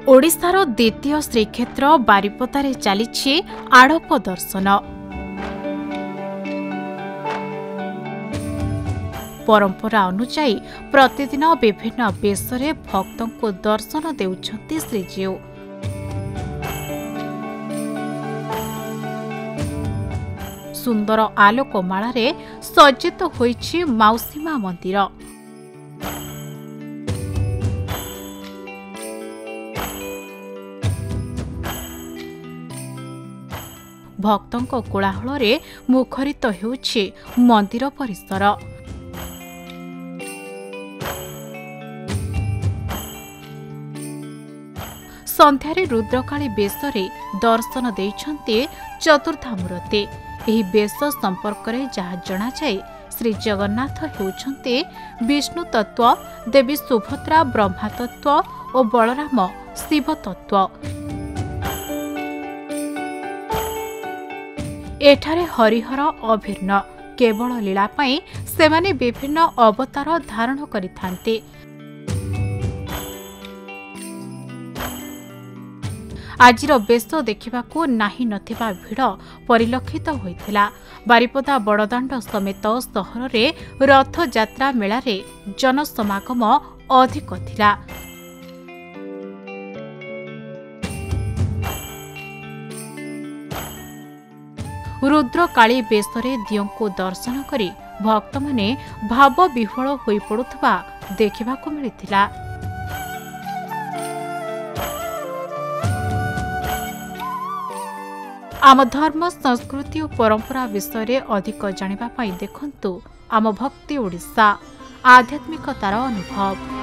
ओडिशार द्वितीय श्रीक्षेत्र बारिपदारे चली आड़प दर्शन। परंपरा अनुसार प्रतिदिन विभिन्न बेशरे भक्तों को दर्शन देउछन्ति श्रीजीउ। सुंदर आलोकमाला सज्जित होइछि माउसीमा मंदिर। भक्तों कोलाहल मुखरित होउछि मंदिर परिसर। संध्यारे रुद्रकाली बेशरे दर्शन देइछन्ति चतुर्थामूर्ति। एही बेश संपर्क में जहाँ जना जाए श्री जगन्नाथ हेउछन्ति विष्णु तत्व, देवी सुभद्रा ब्रह्मा तत्व और बलराम शिव तत्व। एठारे हरिहर अभिन्न केवल लीला पाई सेमाने विभिन्न अवतार धारण करिथान्ति। आजिर बेश देखिबाकू नाही नथिबा भिड़ परिलक्षित होइथिला। बारिपदा बड़दाण्ड समेत सहर रे रथ यात्रा मेला रे जनसमागम अधिक थिला। रुद्रकाली बेशरे दियों को दर्शन करी भक्त माने भाव विह्वल होई पड़ुथबा देखिबाकू मिलिथिला। आम धर्म संस्कृति और परंपरा विषय रे अधिक जानिबा पाई देखंतु आम भक्ति ओडिशा आध्यात्मिकतार अनुभव।